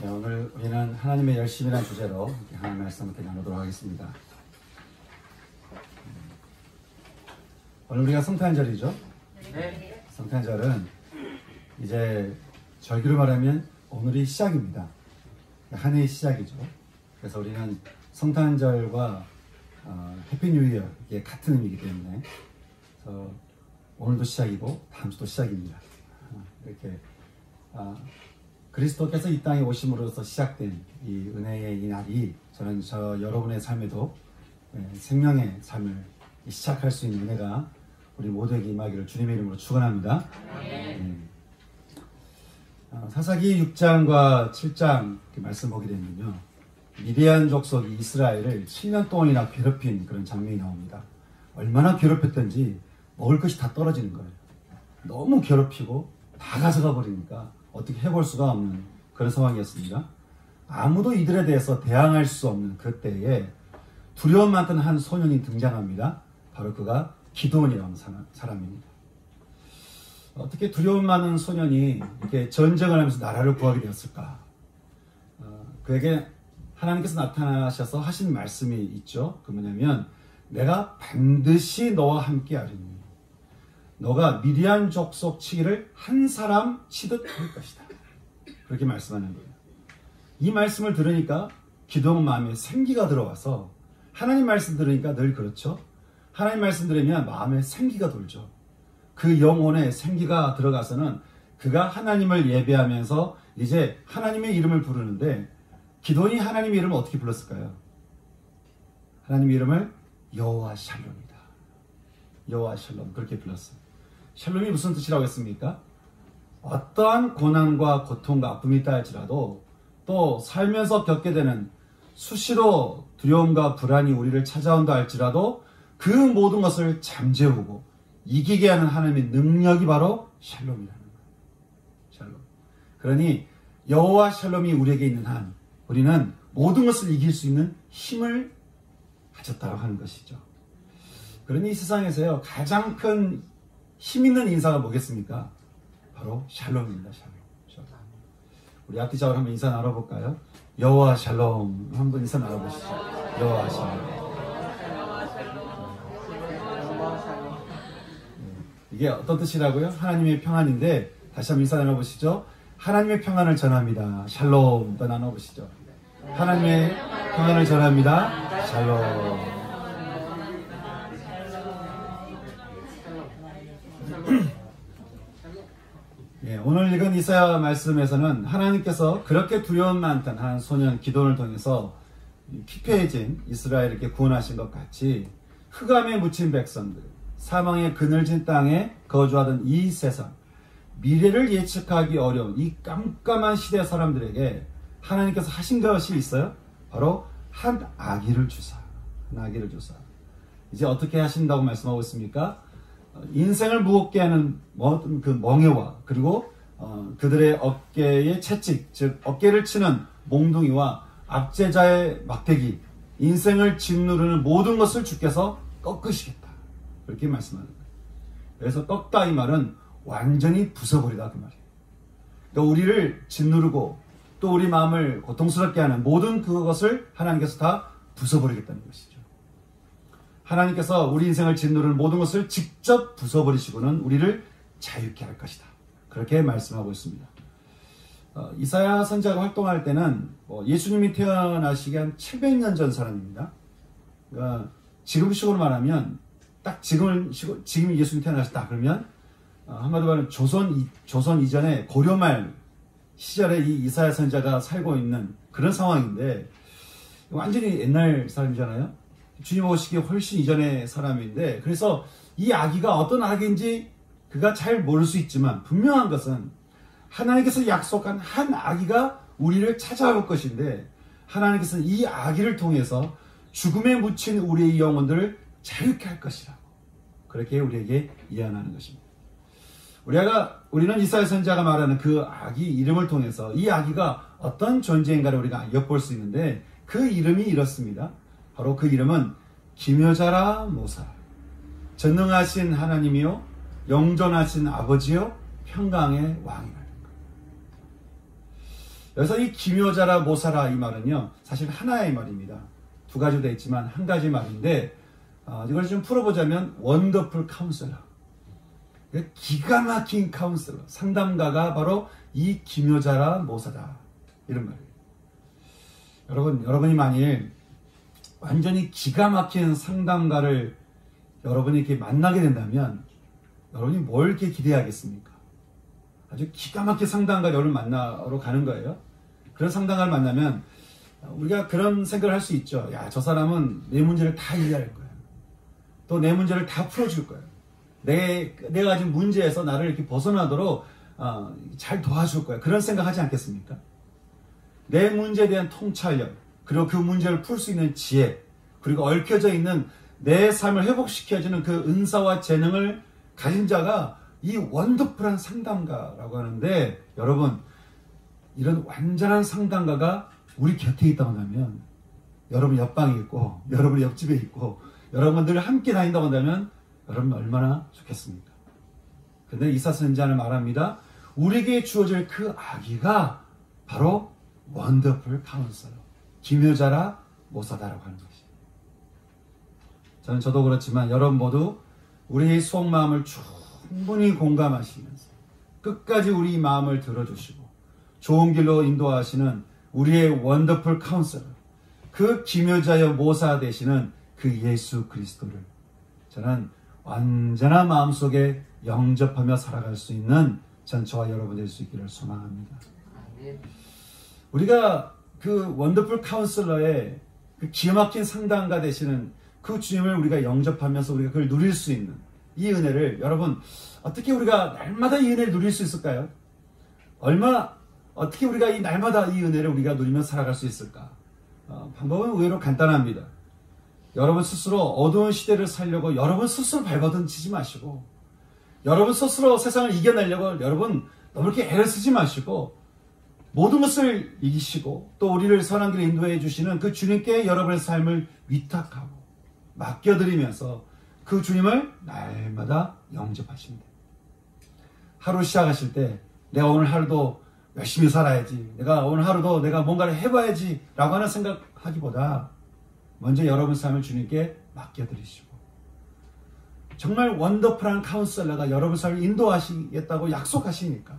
네, 오늘 우리는 하나님의 열심이라는 주제로 하나님의 말씀 함께 나누도록 하겠습니다. 오늘 우리가 성탄절이죠. 네. 성탄절은 이제 절기로 말하면 오늘이 시작입니다. 한 해의 시작이죠. 그래서 우리는 성탄절과 해피 뉴 이어 이게 같은 의미이기 때문에 그래서 오늘도 시작이고 다음 주도 시작입니다. 이렇게 그리스도께서 이 땅에 오심으로써 시작된 이 은혜의 이 날이 저는 여러분의 삶에도 생명의 삶을 시작할 수 있는 은혜가 우리 모두에게 임하기를 주님의 이름으로 축원합니다. 사사기 6장과 7장 말씀 보게 되면요, 미디안 족속이 이스라엘을 7년 동안이나 괴롭힌 그런 장면이 나옵니다. 얼마나 괴롭혔던지 먹을 것이 다 떨어지는 거예요. 너무 괴롭히고 다 가져가 버리니까 어떻게 해볼 수가 없는 그런 상황이었습니다. 아무도 이들에 대해서 대항할 수 없는 그때에 두려움 많던 한 소년이 등장합니다. 바로 그가 기드온이라는 사람입니다. 어떻게 두려움 많은 소년이 이렇게 전쟁을 하면서 나라를 구하게 되었을까? 그에게 하나님께서 나타나셔서 하신 말씀이 있죠. 그 뭐냐면, 내가 반드시 너와 함께 하리니 너가 미디안 족속 치기를 한 사람 치듯 할 것이다. 그렇게 말씀하는 거예요. 이 말씀을 들으니까 기드온 마음에 생기가 들어와서, 하나님 말씀 들으니까 늘 그렇죠. 하나님 말씀 들으면 마음에 생기가 돌죠. 그 영혼에 생기가 들어가서는 그가 하나님을 예배하면서 이제 하나님의 이름을 부르는데, 기드온이 하나님의 이름을 어떻게 불렀을까요? 하나님의 이름을 여호와 샬롬이다. 여호와 샬롬, 그렇게 불렀어요. 샬롬이 무슨 뜻이라고 했습니까? 어떠한 고난과 고통과 아픔이 있다 할지라도, 또 살면서 겪게 되는 수시로 두려움과 불안이 우리를 찾아온다 할지라도 그 모든 것을 잠재우고 이기게 하는 하나님의 능력이 바로 샬롬이라는 거예요. 샬롬. 그러니 여호와 샬롬이 우리에게 있는 한 우리는 모든 것을 이길 수 있는 힘을 가졌다고 하는 것이죠. 그러니 이 세상에서요, 가장 큰 힘 있는 인사가 뭐겠습니까? 바로 샬롬입니다. 샬롬. 우리 앞뒤자로 한번 인사 나눠볼까요? 여호와 샬롬. 한번 인사 나눠보시죠. 여호와 샬롬. 이게 어떤 뜻이라고요? 하나님의 평안인데, 다시 한번 인사 나눠보시죠. 하나님의 평안을 전합니다. 샬롬. 또 나눠보시죠. 하나님의 평안을 전합니다. 샬롬. 오늘 읽은 이사야 말씀에서는 하나님께서 그렇게 두려움 많던 한 소년 기드온을 통해서 피폐해진 이스라엘을 이렇게 구원하신 것 같이, 흑암에 묻힌 백성들, 사망의 그늘진 땅에 거주하던 이 세상, 미래를 예측하기 어려운 이 깜깜한 시대 사람들에게 하나님께서 하신 것이 있어요. 바로 한 아기를 주사. 한 아기를 주사. 이제 어떻게 하신다고 말씀하고 있습니까? 인생을 무겁게 하는 그 멍에와, 그리고 그들의 어깨의 채찍, 즉 어깨를 치는 몽둥이와 압제자의 막대기, 인생을 짓누르는 모든 것을 주께서 꺾으시겠다. 그렇게 말씀하는 거예요. 그래서 꺾다 이 말은 완전히 부숴버리다 그 말이에요. 그러니까 우리를 짓누르고 또 우리 마음을 고통스럽게 하는 모든 그것을 하나님께서 다 부숴버리겠다는 것이죠. 하나님께서 우리 인생을 짓누르는 모든 것을 직접 부숴버리시고는 우리를 자유케 할 것이다. 그렇게 말씀하고 있습니다. 이사야 선지자가 활동할 때는 예수님이 태어나시기 한 700년 전 사람입니다. 그러니까 지금식으로 말하면 딱 지금 예수님이 태어나셨다 그러면 한마디로 말하면 조선 이전에 고려말 시절에 이 이사야 선지자가 살고 있는 그런 상황인데, 완전히 옛날 사람이잖아요. 주님 오시기 훨씬 이전의 사람인데, 그래서 이 아기가 어떤 아기인지 그가 잘 모를 수 있지만 분명한 것은 하나님께서 약속한 한 아기가 우리를 찾아올 것인데, 하나님께서는 이 아기를 통해서 죽음에 묻힌 우리의 영혼들을 자유케 할 것이라고 그렇게 우리에게 예언하는 것입니다. 우리는 이사야 선지자가 말하는 그 아기 이름을 통해서 이 아기가 어떤 존재인가를 우리가 엿볼 수 있는데, 그 이름이 이렇습니다. 바로 그 이름은 기묘자라 모사, 전능하신 하나님이요 영존하신 아버지요 평강의 왕이라는 것. 여기서 이 기묘자라 모사라 이 말은요, 사실 하나의 말입니다. 두 가지로 되어 있지만 한 가지 말인데, 이걸 좀 풀어보자면 원더풀 카운셀러, 기가 막힌 카운셀러, 상담가가 바로 이 기묘자라 모사다, 이런 말이에요. 여러분이 만일 완전히 기가 막힌 상담가를 여러분이 이렇게 만나게 된다면 여러분이 뭘 이렇게 기대하겠습니까? 아주 기가 막힌 상담가 여러분 만나러 가는 거예요. 그런 상담가를 만나면 우리가 그런 생각을 할 수 있죠. 야, 저 사람은 내 문제를 다 이해할 거야. 또 내 문제를 다 풀어줄 거야. 내가 가진 문제에서 나를 이렇게 벗어나도록 잘 도와줄 거야. 그런 생각하지 않겠습니까? 내 문제에 대한 통찰력, 그리고 그 문제를 풀 수 있는 지혜, 그리고 얽혀져 있는 내 삶을 회복시켜주는 그 은사와 재능을 가진 자가 이 원더풀한 상담가라고 하는데, 여러분, 이런 완전한 상담가가 우리 곁에 있다고 한다면, 여러분 옆방에 있고, 여러분 옆집에 있고, 여러분들 함께 다닌다고 한다면 여러분 얼마나 좋겠습니까? 근데 이사 선지자는 말합니다. 우리에게 주어질 그 아기가 바로 원더풀 카운셀러, 기묘자라 모사다라고 하는 것이에요. 저도 그렇지만 여러분 모두 우리의 속마음을 충분히 공감하시면서 끝까지 우리 마음을 들어주시고 좋은 길로 인도하시는 우리의 원더풀 카운셀러, 그 기묘자여 모사 되시는 그 예수 그리스도를 저는 완전한 마음속에 영접하며 살아갈 수 있는 저와 여러분 될 수 있기를 소망합니다. 우리가 그 원더풀 카운슬러의 그 기가 막힌 상담가 되시는 그 주님을 우리가 영접하면서 우리가 그걸 누릴 수 있는 이 은혜를, 여러분 어떻게 우리가 날마다 이 은혜를 누릴 수 있을까요? 어떻게 우리가 이 날마다 이 은혜를 우리가 누리며 살아갈 수 있을까? 방법은 의외로 간단합니다. 여러분 스스로 어두운 시대를 살려고 여러분 스스로 발버둥 치지 마시고, 여러분 스스로 세상을 이겨내려고 여러분 너무 이렇게 애를 쓰지 마시고, 모든 것을 이기시고 또 우리를 선한 길에 인도해 주시는 그 주님께 여러분의 삶을 위탁하고 맡겨드리면서 그 주님을 날마다 영접하시면 돼요. 하루 시작하실 때 내가 오늘 하루도 열심히 살아야지, 내가 오늘 하루도 내가 뭔가를 해봐야지 라고 하는 생각하기보다 먼저 여러분 삶을 주님께 맡겨드리시고, 정말 원더풀한 카운셀러가 여러분 삶을 인도하시겠다고 약속하시니까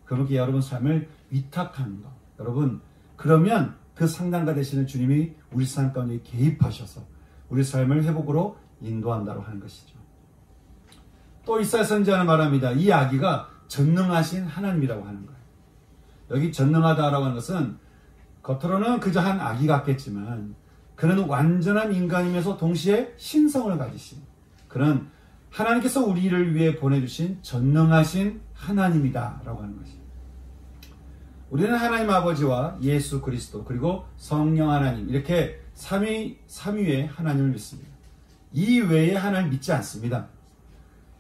그렇게 여러분 삶을 위탁하는 것, 여러분 그러면 그 상담가 되시는 주님이 우리 삶 가운데 개입하셔서 우리 삶을 회복으로 인도한다고 하는 것이죠. 또 이사야 선지자는 말합니다. 이 아기가 전능하신 하나님이라고 하는 거예요. 여기 전능하다라고 하는 것은 겉으로는 그저 한 아기 같겠지만 그는 완전한 인간이면서 동시에 신성을 가지신 그런 하나님께서 우리를 위해 보내주신 전능하신 하나님이다 라고 하는 것입니다. 우리는 하나님 아버지와 예수 그리스도 그리고 성령 하나님, 이렇게 삼위의 하나님을 믿습니다. 이 외에 하나님 믿지 않습니다.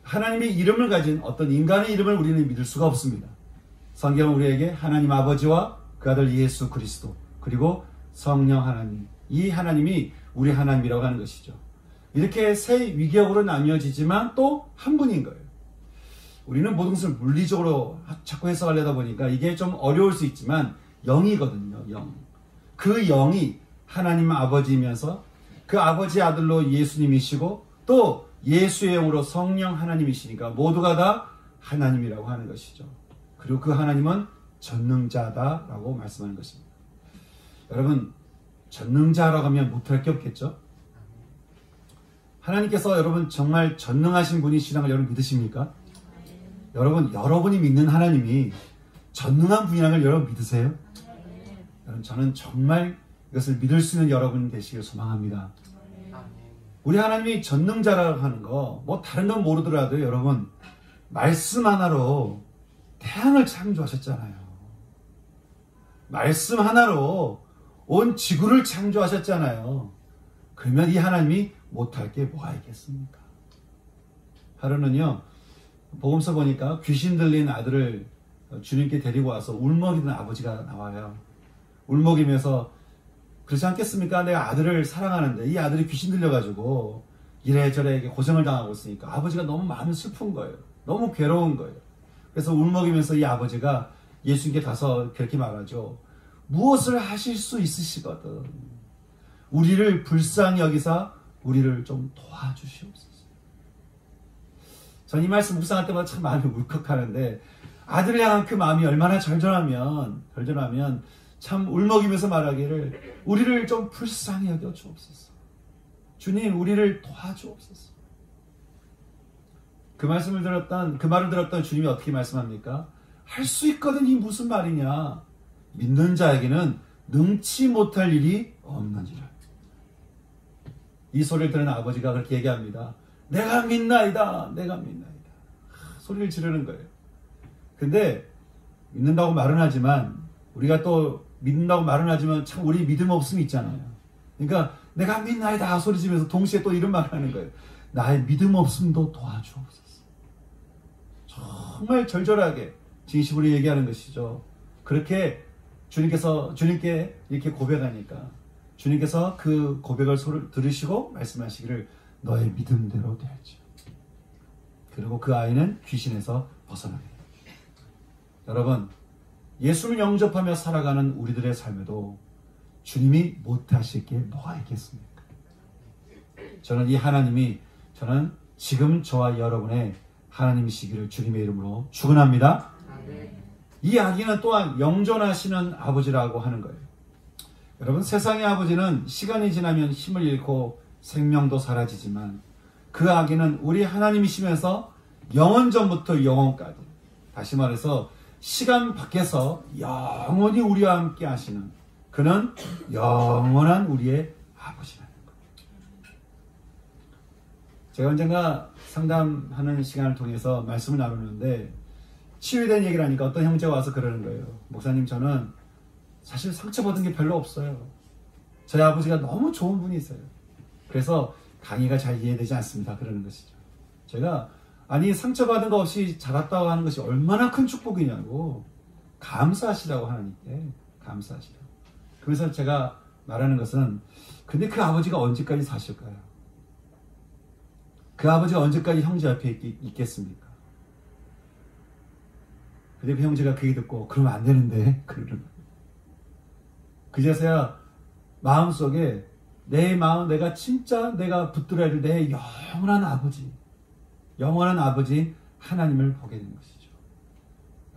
하나님의 이름을 가진 어떤 인간의 이름을 우리는 믿을 수가 없습니다. 성경은 우리에게 하나님 아버지와 그 아들 예수 그리스도 그리고 성령 하나님, 이 하나님이 우리 하나님이라고 하는 것이죠. 이렇게 세 위격으로 나뉘어지지만 또 한 분인 거예요. 우리는 모든 것을 물리적으로 자꾸 해석하려다 보니까 이게 좀 어려울 수 있지만 영이거든요. 영. 그 영이 하나님 아버지이면서 그 아버지 아들로 예수님이시고 또 예수의 영으로 성령 하나님이시니까 모두가 다 하나님이라고 하는 것이죠. 그리고 그 하나님은 전능자다라고 말씀하는 것입니다. 여러분, 전능자라고 하면 못할 게 없겠죠? 하나님께서 여러분 정말 전능하신 분이시라는 걸 여러분 믿으십니까? 여러분이 믿는 하나님이 전능한 분이라는 걸 여러분 믿으세요? 여러분, 저는 정말 이것을 믿을 수 있는 여러분 되시길 소망합니다. 우리 하나님이 전능자라고 하는 거, 뭐 다른 건 모르더라도 여러분, 말씀 하나로 태양을 창조하셨잖아요. 말씀 하나로 온 지구를 창조하셨잖아요. 그러면 이 하나님이 못할 게 뭐가 있겠습니까? 하루는요, 복음서 보니까 귀신 들린 아들을 주님께 데리고 와서 울먹이는 아버지가 나와요. 울먹이면서, 그렇지 않겠습니까? 내가 아들을 사랑하는데 이 아들이 귀신 들려가지고 이래저래 고생을 당하고 있으니까 아버지가 너무 마음이 슬픈 거예요. 너무 괴로운 거예요. 그래서 울먹이면서 이 아버지가 예수님께 가서 그렇게 말하죠. 무엇을 하실 수 있으시거든 우리를 불쌍히 여기사 우리를 좀 도와주시옵소서. 전 이 말씀 묵상할 때마다 참 마음이 울컥하는데 아들을 향한 그 마음이 얼마나 절절하면 참 울먹이면서 말하기를 우리를 좀 불쌍히 여겨 주옵소서. 주님 우리를 도와주옵소서. 그 말을 들었던 주님이 어떻게 말씀합니까? 할 수 있거든. 이 무슨 말이냐. 믿는 자에게는 능치 못할 일이 없는지라. 이 소리를 들은 아버지가 그렇게 얘기합니다. 내가 믿나이다. 내가 믿나이다. 소리를 지르는 거예요. 근데 믿는다고 말은 하지만 우리가 또 믿는다고 말은 하지만 참 우리 믿음 없음이 있잖아요. 그러니까 내가 믿나이다 소리 지르면서 동시에 또 이런 말을 하는 거예요. 나의 믿음 없음도 도와주옵소서. 정말 절절하게 진심으로 얘기하는 것이죠. 그렇게 주님께 이렇게 고백하니까 주님께서 그 고백을 들으시고 말씀하시기를 너의 믿음대로 되었지. 그리고 그 아이는 귀신에서 벗어나게. 여러분, 예수를 영접하며 살아가는 우리들의 삶에도 주님이 못하실 게 뭐가 있겠습니까? 저는 이 하나님이 지금 저와 여러분의 하나님이시기를 주님의 이름으로 축원합니다. 이 아기는 또한 영존하시는 아버지라고 하는 거예요. 여러분, 세상의 아버지는 시간이 지나면 힘을 잃고 생명도 사라지지만 그 아기는 우리 하나님이시면서 영원 전부터 영원까지, 다시 말해서 시간 밖에서 영원히 우리와 함께 하시는 그는 영원한 우리의 아버지라는 거예요. 제가 언젠가 상담하는 시간을 통해서 말씀을 나누는데 치유된 얘기를 하니까 어떤 형제가 와서 그러는 거예요. 목사님, 저는 사실 상처받은 게 별로 없어요. 저희 아버지가 너무 좋은 분이세요. 그래서 강의가 잘 이해되지 않습니다. 그러는 것이죠. 제가 아니 상처받은 거 없이 자랐다고 하는 것이 얼마나 큰 축복이냐고, 감사하시라고 하나님께 감사하시라고. 그래서 제가 말하는 것은, 근데 그 아버지가 언제까지 사실까요? 그 아버지가 언제까지 형제 옆에 있겠습니까? 근데 그 형제가 그 얘기 듣고 그러면 안 되는데 그러는 거예요. 그제서야 마음속에 내가 진짜 붙들어야 될 내 영원한 아버지 하나님을 보게 된 것이죠.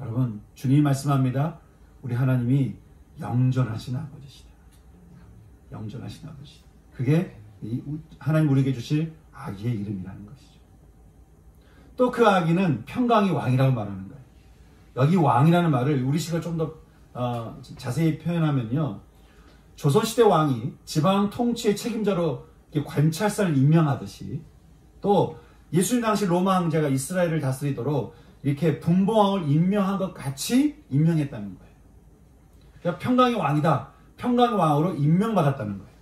여러분, 주님이 말씀합니다. 우리 하나님이 영존하신 아버지시다. 영존하신 아버지. 그게 하나님 우리에게 주실 아기의 이름이라는 것이죠. 또 그 아기는 평강의 왕이라고 말하는 거예요. 여기 왕이라는 말을 우리 식으로 좀 더 자세히 표현하면요, 조선시대 왕이 지방 통치의 책임자로 관찰사를 임명하듯이, 또 예수님 당시 로마 황제가 이스라엘을 다스리도록 이렇게 분봉왕을 임명한 것 같이 임명했다는 거예요. 그러니까 평강의 왕이다. 평강의 왕으로 임명받았다는 거예요.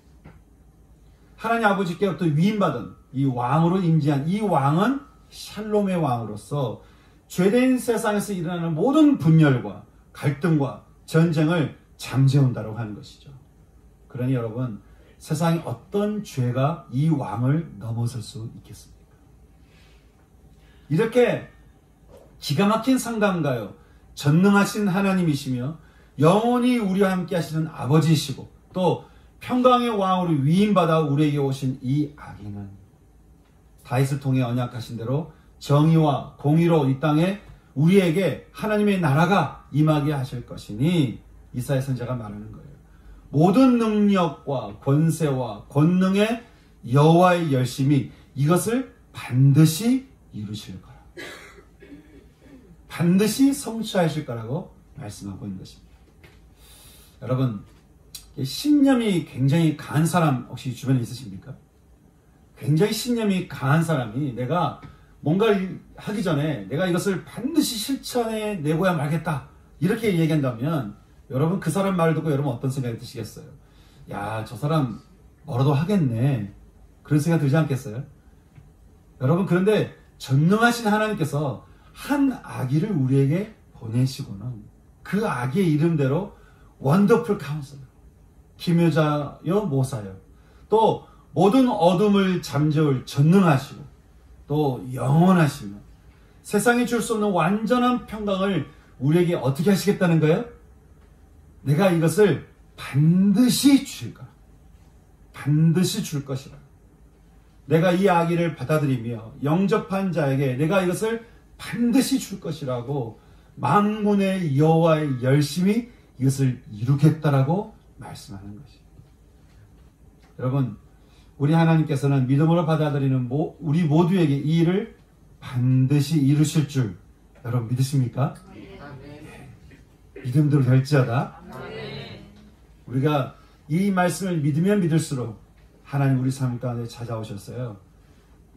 하나님 아버지께로부터 위임받은 이 왕으로 임지한 이 왕은 샬롬의 왕으로서 죄된 세상에서 일어나는 모든 분열과 갈등과 전쟁을 잠재운다고 하는 것이죠. 그러니 여러분, 세상에 어떤 죄가 이 왕을 넘어설 수 있겠습니까? 이렇게 기가 막힌 상담가요, 전능하신 하나님이시며 영원히 우리와 함께 하시는 아버지이시고 또 평강의 왕으로 위임받아 우리에게 오신 이 아기는 다윗을 통해 언약하신 대로 정의와 공의로 이 땅에 우리에게 하나님의 나라가 임하게 하실 것이니, 이사야 선지자가 말하는 거예요. 모든 능력과 권세와 권능의 여호와의 열심이 이것을 반드시 이루실 거라. 반드시 성취하실 거라고 말씀하고 있는 것입니다. 여러분, 신념이 굉장히 강한 사람 혹시 주변에 있으십니까? 굉장히 신념이 강한 사람이 내가 뭔가를 하기 전에 내가 이것을 반드시 실천해 내고야 말겠다, 이렇게 얘기한다면 여러분, 그 사람 말을 듣고 여러분 어떤 생각이 드시겠어요? 야, 저 사람 뭐라도 하겠네, 그런 생각 들지 않겠어요? 여러분, 그런데 전능하신 하나님께서 한 아기를 우리에게 보내시고는 그 아기의 이름대로 원더풀 카운슬러, 기묘자여 모사여, 또 모든 어둠을 잠재울 전능하시고 또 영원하시며 세상이 줄 수 없는 완전한 평강을 우리에게 어떻게 하시겠다는 거예요? 내가 이것을 반드시 줄 거라. 반드시 줄 것이라. 내가 이 아기를 받아들이며 영접한 자에게 내가 이것을 반드시 줄 것이라고 만군의 여호와의 열심히 이것을 이루겠다라고 말씀하는 것입니다. 여러분, 우리 하나님께서는 믿음으로 받아들이는 우리 모두에게 이 일을 반드시 이루실 줄 여러분 믿으십니까? 믿음대로 될지어다. 우리가 이 말씀을 믿으면 믿을수록 하나님 우리 삶 가운데 찾아오셨어요.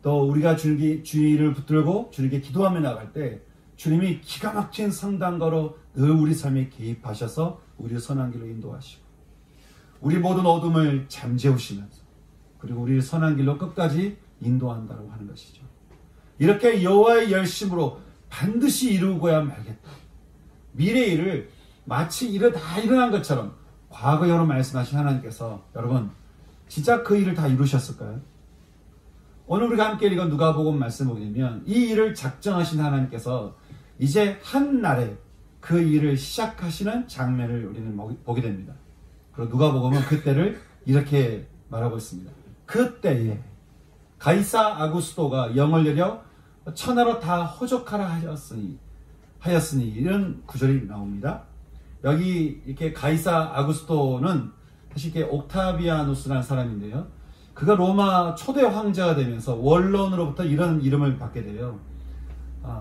또 우리가 주의를 붙들고 주님께 기도하며 나갈 때 주님이 기가 막힌 성당가로 늘 우리 삶에 개입하셔서 우리를 선한 길로 인도하시고 우리 모든 어둠을 잠재우시면서 그리고 우리를 선한 길로 끝까지 인도한다고 하는 것이죠. 이렇게 여호와의 열심으로 반드시 이루고야 말겠다. 미래의 일을 마치 다 일어난 것처럼 과거여로 말씀하신 하나님께서 여러분 진짜 그 일을 다 이루셨을까요? 오늘 우리가 함께 읽은 누가복음 말씀 보면 이 일을 작정하신 하나님께서 이제 한 날에 그 일을 시작하시는 장면을 우리는 보게 됩니다. 그리고 누가복음은 그때를 이렇게 말하고 있습니다. 그때에 가이사 아구스토가 영을 내려 천하로 다 호족하라 하였으니 이런 구절이 나옵니다. 여기 이렇게 가이사 아구스토는 사실 이렇게 옥타비아누스라는 사람인데요. 그가 로마 초대 황제가 되면서 원로원으로부터 이런 이름을 받게 돼요.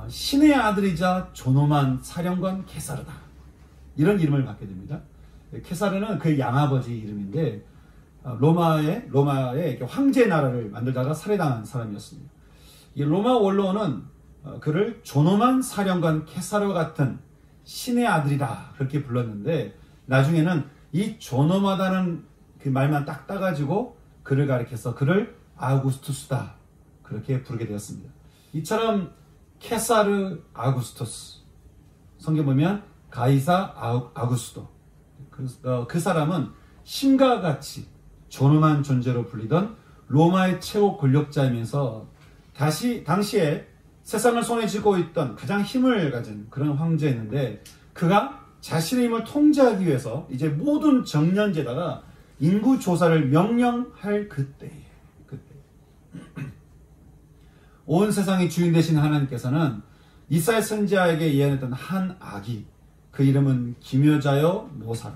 신의 아들이자 존엄한 사령관 케사르다. 이런 이름을 받게 됩니다. 케사르는 그의 양아버지 이름인데 로마의 황제 나라를 만들다가 살해당한 사람이었습니다. 이 로마 원로원은 그를 존엄한 사령관 케사르와 같은 신의 아들이다 그렇게 불렀는데 나중에는 이 존엄하다는 그 말만 딱 따가지고 그를 가리켜서 그를 아우구스투스다 그렇게 부르게 되었습니다. 이처럼 케사르 아우구스투스 성경 보면 가이사 아우구스토 그 사람은 신과 같이 존엄한 존재로 불리던 로마의 최고 권력자이면서 당시에 세상을 손에 쥐고 있던 가장 힘을 가진 그런 황제였는데 그가 자신의 힘을 통제하기 위해서 이제 모든 정년제다가 인구 조사를 명령할 그때 온 세상의 주인 되신 하나님께서는 이사야 선지자에게 예언했던 한 아기 그 이름은 기묘자여 모사라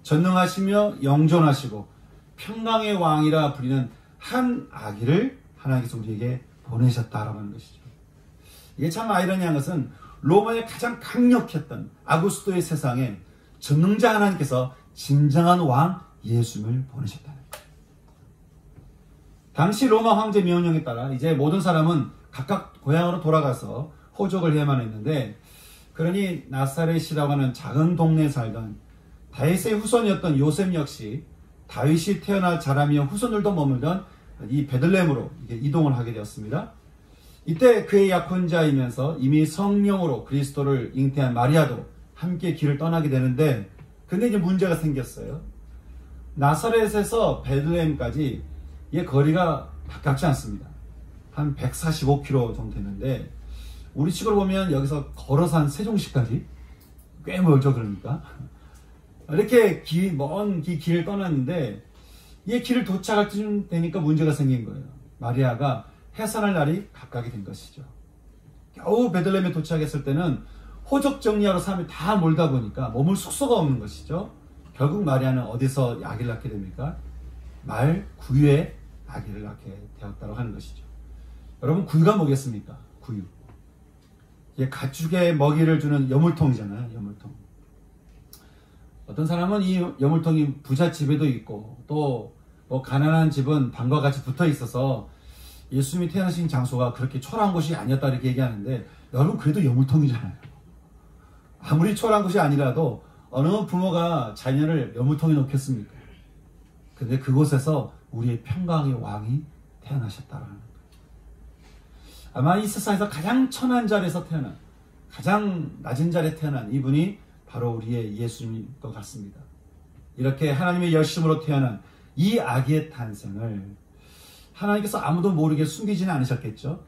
전능하시며 영존하시고 평강의 왕이라 불리는 한 아기를 하나님께서 우리에게 보내셨다라고 하는 것이죠. 이게 참 아이러니한 것은 로마의 가장 강력했던 아구스토의 세상에 전능자 하나님께서 진정한 왕 예수님을 보내셨다는 거예요. 당시 로마 황제 명령에 따라 이제 모든 사람은 각각 고향으로 돌아가서 호적을 해야만 했는데 그러니 나사렛이라고 하는 작은 동네에 살던 다윗의 후손이었던 요셉 역시 다윗이 태어나 자라며 후손들도 머물던 이 베들레헴으로 이동을 하게 되었습니다. 이때 그의 약혼자이면서 이미 성령으로 그리스도를 잉태한 마리아도 함께 길을 떠나게 되는데 근데 이제 문제가 생겼어요. 나사렛에서 베들레헴까지 이 거리가 가깝지 않습니다. 한 145km 정도 되는데 우리 식으로 보면 여기서 걸어서 한 세종시까지 꽤 멀죠. 그러니까 이렇게 먼 길을 떠났는데 이 길을 도착할 쯤 되니까 문제가 생긴 거예요. 마리아가 해산할 날이 가까이 된 것이죠. 겨우 베들레헴에 도착했을 때는 호적 정리하러 사람이 다 몰다 보니까 머물 숙소가 없는 것이죠. 결국 마리아는 어디서 아기를 낳게 됩니까? 말 구유에 아기를 낳게 되었다고 하는 것이죠. 여러분 구유가 뭐겠습니까? 구유. 이게 가축에 먹이를 주는 여물통이잖아요. 여물통. 어떤 사람은 이 여물통이 부자 집에도 있고 또 뭐 가난한 집은 방과 같이 붙어 있어서 예수님이 태어나신 장소가 그렇게 초라한 곳이 아니었다 이렇게 얘기하는데 여러분 그래도 여물통이잖아요. 아무리 초라한 곳이 아니라도 어느 부모가 자녀를 여물통에 놓겠습니까? 근데 그곳에서 우리의 평강의 왕이 태어나셨다라는 거예요. 아마 이 세상에서 가장 천한 자리에서 태어난 가장 낮은 자리에 태어난 이분이 바로 우리의 예수님인 것 같습니다. 이렇게 하나님의 열심으로 태어난 이 아기의 탄생을 하나님께서 아무도 모르게 숨기지는 않으셨겠죠.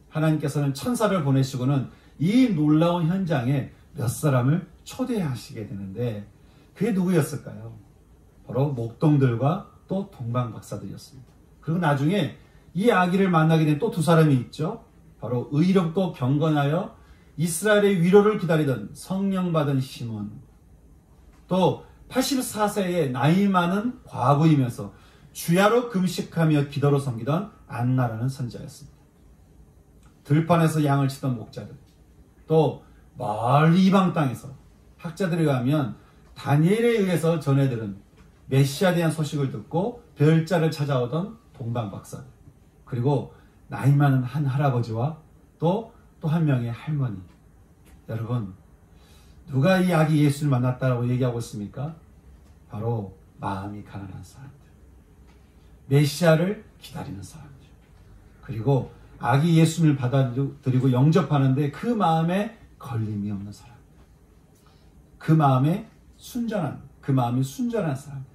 하나님께서는 천사를 보내시고는 이 놀라운 현장에 몇 사람을 초대하시게 되는데 그게 누구였을까요? 바로 목동들과 또 동방박사들이었습니다. 그리고 나중에 이 아기를 만나게 된 또 두 사람이 있죠. 바로 의롭고 경건하여 이스라엘의 위로를 기다리던 성령 받은 시몬, 또 84세의 나이 많은 과부이면서 주야로 금식하며 기도로 섬기던 안나라는 선지자였습니다. 들판에서 양을 치던 목자들, 또 멀리 이방 땅에서 학자들에 의하면 다니엘에 의해서 전해들은 메시아에 대한 소식을 듣고 별자를 찾아오던 동방박사들, 그리고 나이 많은 한 할아버지와 또 한 명의 할머니. 여러분, 누가 이 아기 예수를 만났다라고 얘기하고 있습니까? 바로 마음이 가난한 사람들, 메시아를 기다리는 사람들, 그리고 아기 예수를 받아들이고 영접하는데 그 마음에 걸림이 없는 사람들, 그 마음이 순전한 사람들,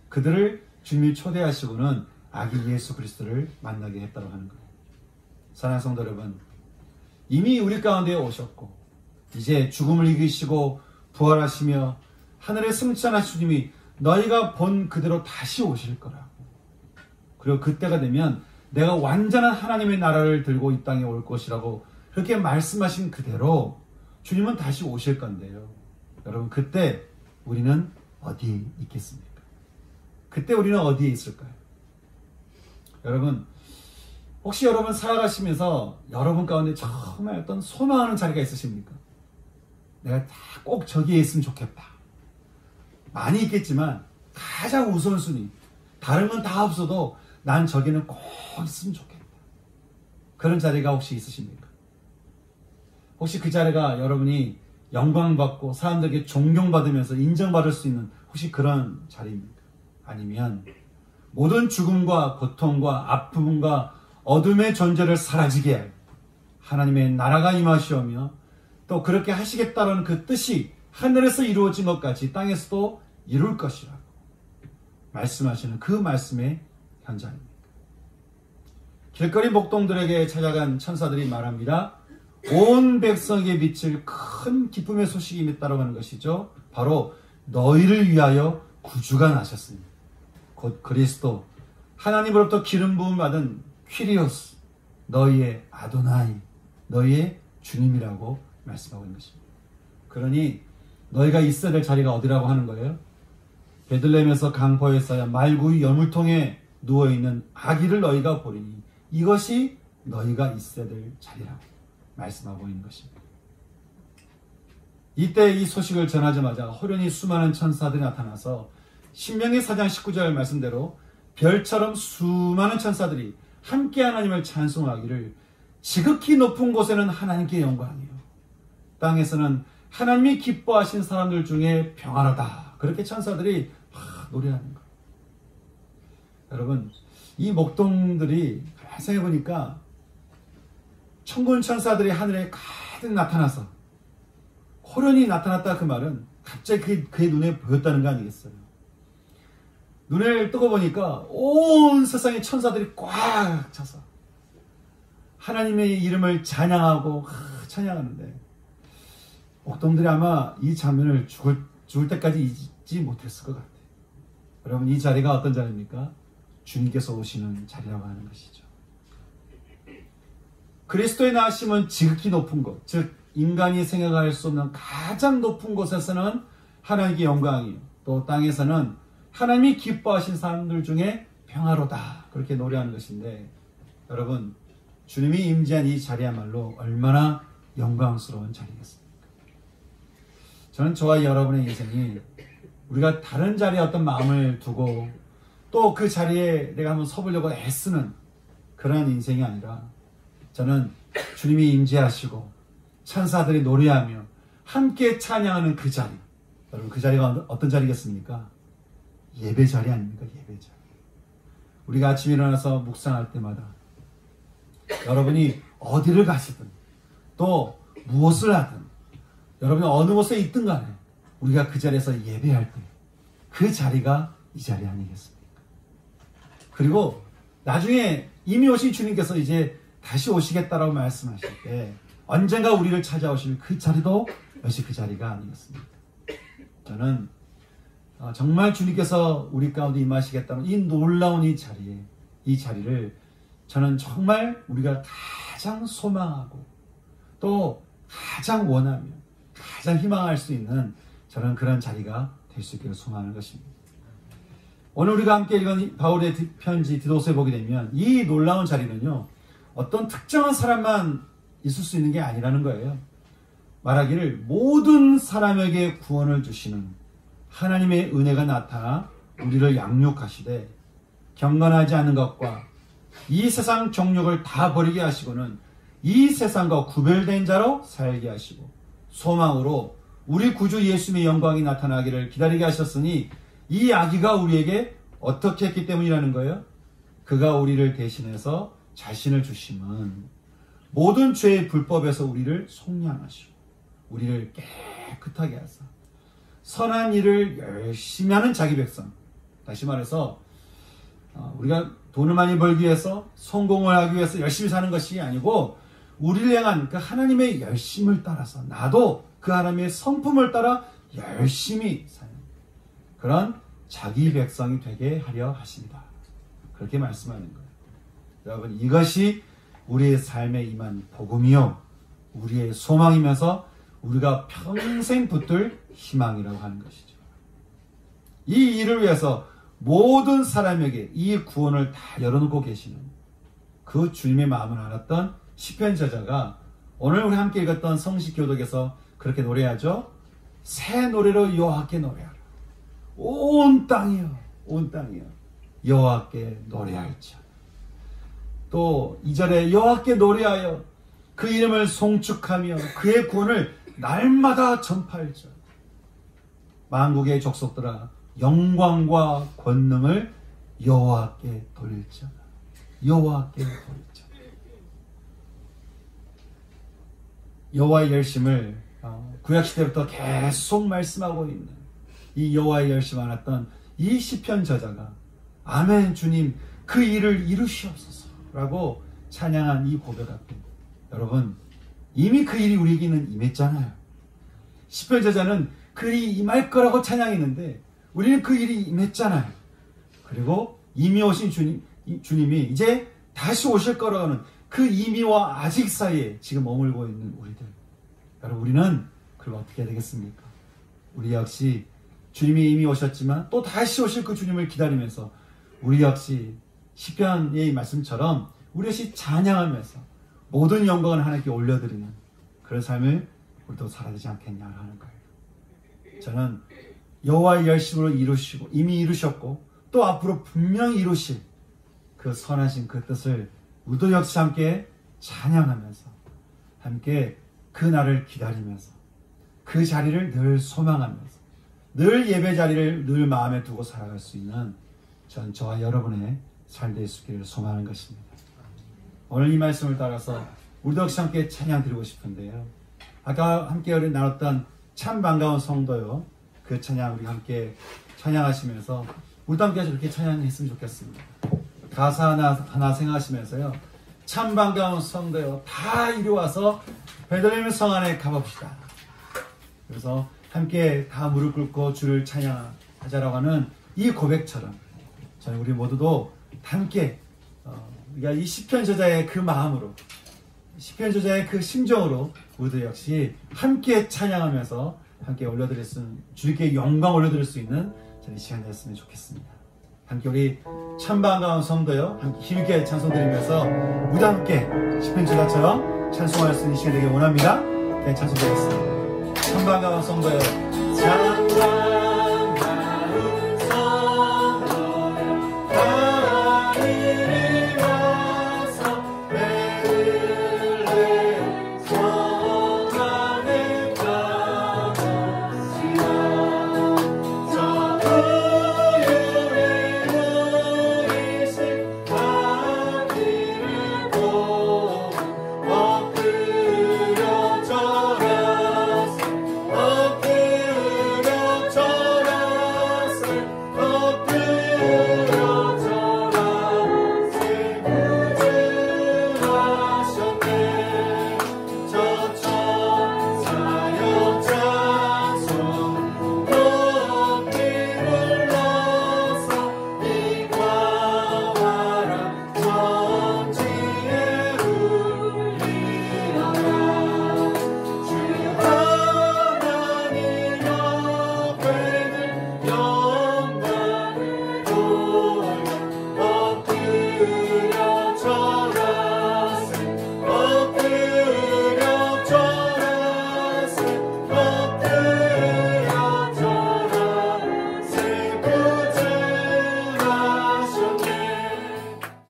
그들을 주님이 초대하시고는 아기 예수 그리스도를 만나게 했다고 하는 거예요. 사랑하는 성도 여러분, 이미 우리 가운데 오셨고 이제 죽음을 이기시고 부활하시며 하늘에 승천하신 주님이 너희가 본 그대로 다시 오실 거라고. 그리고 그때가 되면 내가 완전한 하나님의 나라를 들고 이 땅에 올 것이라고 그렇게 말씀하신 그대로 주님은 다시 오실 건데요. 여러분, 그때 우리는 어디에 있겠습니까? 그때 우리는 어디에 있을까요? 여러분, 혹시 여러분 살아가시면서 여러분 가운데 정말 어떤 소망하는 자리가 있으십니까? 내가 꼭 저기에 있으면 좋겠다. 많이 있겠지만 가장 우선순위, 다른 건 다 없어도 난 저기는 꼭 있으면 좋겠다. 그런 자리가 혹시 있으십니까? 혹시 그 자리가 여러분이 영광받고 사람들에게 존경받으면서 인정받을 수 있는 혹시 그런 자리입니까? 아니면 모든 죽음과 고통과 아픔과 어둠의 존재를 사라지게 할 하나님의 나라가 임하시오며 또 그렇게 하시겠다는 그 뜻이 하늘에서 이루어진 것까지 땅에서도 이룰 것이라고 말씀하시는 그 말씀의 현장입니다. 길거리 목동들에게 찾아간 천사들이 말합니다. 온 백성에게 미칠 큰 기쁨의 소식이 있다고 하는 것이죠. 바로 너희를 위하여 구주가 나셨습니다. 곧 그리스도, 하나님으로부터 기름 부음 받은 퀴리오스, 너희의 아도나이, 너희의 주님이라고 말씀하고 있는 것입니다. 그러니 너희가 있어야 될 자리가 어디라고 하는 거예요? 베들레헴에서 강포에 쌓여 말구이 여물통에 누워있는 아기를 너희가 보리니 이것이 너희가 있어야 될 자리라고 말씀하고 있는 것입니다. 이때 이 소식을 전하자마자 호련히 수많은 천사들이 나타나서 신명기 4장 19절 말씀대로 별처럼 수많은 천사들이 함께 하나님을 찬송하기를 지극히 높은 곳에는 하나님께 영광이요 땅에서는 하나님이 기뻐하신 사람들 중에 평안하다. 그렇게 천사들이 노래하는 거예요. 여러분, 이 목동들이 생각해 보니까 천군 천사들이 하늘에 가득 나타나서 호련히 나타났다 그 말은 갑자기 그의 눈에 보였다는 거 아니겠어요? 눈을 뜨고 보니까 온 세상의 천사들이 꽉 차서 하나님의 이름을 찬양하고 찬양하는데 목동들이 아마 이 장면을 죽을 때까지 잊지 못했을 것 같아요. 여러분, 이 자리가 어떤 자리입니까? 주님께서 오시는 자리라고 하는 것이죠. 그리스도의 나으심은 지극히 높은 곳, 즉 인간이 생각할 수 없는 가장 높은 곳에서는 하나님께 영광이요 또 땅에서는 하나님이 기뻐하신 사람들 중에 평화로다. 그렇게 노래하는 것인데 여러분, 주님이 임재한 이 자리야말로 얼마나 영광스러운 자리겠습니까? 저는 저와 여러분의 인생이 우리가 다른 자리에 어떤 마음을 두고 또 그 자리에 내가 한번 서보려고 애쓰는 그런 인생이 아니라 저는 주님이 임재하시고 천사들이 노래하며 함께 찬양하는 그 자리, 여러분 그 자리가 어떤 자리겠습니까? 예배 자리 아닙니까? 예배 자리. 우리가 아침에 일어나서 묵상할 때마다 여러분이 어디를 가시든 또 무엇을 하든 여러분이 어느 곳에 있든 간에 우리가 그 자리에서 예배할 때 그 자리가 이 자리 아니겠습니까? 그리고 나중에 이미 오신 주님께서 이제 다시 오시겠다라고 말씀하실 때 언젠가 우리를 찾아오시는 그 자리도 역시 그 자리가 아니었습니다. 저는 정말 주님께서 우리 가운데 임하시겠다는 이 놀라운 이 자리를 저는 정말 우리가 가장 소망하고 또 가장 원하며 가장 희망할 수 있는 저는 그런 자리가 될 수 있기를 소망하는 것입니다. 오늘 우리가 함께 읽은 바울의 편지 디도서에 보게 되면 이 놀라운 자리는요, 어떤 특정한 사람만 있을 수 있는 게 아니라는 거예요. 말하기를 모든 사람에게 구원을 주시는 하나님의 은혜가 나타나 우리를 양육하시되 경건하지 않는 것과 이 세상 정욕을 다 버리게 하시고는 이 세상과 구별된 자로 살게 하시고 소망으로 우리 구주 예수님의 영광이 나타나기를 기다리게 하셨으니 이 아기가 우리에게 어떻게 했기 때문이라는 거예요. 그가 우리를 대신해서 자신을 주심은 모든 죄의 불법에서 우리를 속량하시고 우리를 깨끗하게 하사 선한 일을 열심히 하는 자기 백성, 다시 말해서 우리가 돈을 많이 벌기 위해서 성공을 하기 위해서 열심히 사는 것이 아니고 우리를 향한 그 하나님의 열심을 따라서 나도 그 하나님의 성품을 따라 열심히 사는 그런 자기 백성이 되게 하려 하십니다. 그렇게 말씀하는 거예요. 여러분, 이것이 우리의 삶에 임한 복음이요 우리의 소망이면서 우리가 평생 붙들 희망이라고 하는 것이죠. 이 일을 위해서 모든 사람에게 이 구원을 다 열어놓고 계시는 그 주님의 마음을 알았던 시편 저자가 오늘 우리 함께 읽었던 성식교독에서 그렇게 노래하죠. 새 노래로 여호와께 노래하라. 온 땅이여, 온 땅이여 여호와께 노래할지어다. 또 2절에 여호와께 노래하여 그 이름을 송축하며 그의 구원을 날마다 전파할지어다. 만국의 족속들아 영광과 권능을 여호와께 돌릴지어다. 여호와께 돌릴지어다. 여호와의 열심을 구약시대부터 계속 말씀하고 있는 이 여호와의 열심 알았던 이 시편 저자가 아멘 주님 그 일을 이루시옵소서 라고 찬양한 이 고백 앞에 여러분 이미 그 일이 우리에게는 임했잖아요. 시편 저자는 그 일이 임할 거라고 찬양했는데 우리는 그 일이 임했잖아요. 그리고 이미 오신 주님이 이제 다시 오실 거라는 그 이미와 아직 사이에 지금 머물고 있는 우리들. 여러분 우리는 그걸 어떻게 해야 되겠습니까? 우리 역시 주님이 이미 오셨지만 또 다시 오실 그 주님을 기다리면서 우리 역시 시편의 말씀처럼 우리 역시 찬양하면서 모든 영광을 하나님께 올려드리는 그런 삶을 우리도 살아야 되지 않겠냐 하는 거예요. 저는 여호와의 열심으로 이루시고 이미 이루셨고 또 앞으로 분명히 이루실 그 선하신 그 뜻을 우리도 역시 함께 찬양하면서 함께 그 날을 기다리면서 그 자리를 늘 소망하면서 늘 예배 자리를 늘 마음에 두고 살아갈 수 있는 저와 여러분의 삶 될 수 있기를 소망하는 것입니다. 오늘 이 말씀을 따라서 우리도 역시 함께 찬양 드리고 싶은데요. 아까 함께 나눴던 참 반가운 성도요. 그 찬양 우리 함께 찬양하시면서 우리도 함께 그렇게 찬양했으면 좋겠습니다. 가사 하나 생각하시면서요. 참 반가운 성도요. 다 이리 와서 베들레헴 성 안에 가봅시다. 그래서 함께 다 무릎 꿇고 주를 찬양하자라고 하는 이 고백처럼 저는 우리 모두도 함께 우리가 이 시편 저자의 그 마음으로 시편 저자의 그 심정으로 우리도 역시 함께 찬양하면서 함께 올려드릴 수 있는 주님께 영광 올려드릴 수 있는 저는 시간이 됐으면 좋겠습니다. 함께 우리 참 반가운 성도요 함께 힘있게 찬송드리면서 우리도 함께 시편 저자처럼 찬송할 수 있는 시간이 되길 원합니다. 네, 찬송드리겠습니다. 참 반가운 성도요 참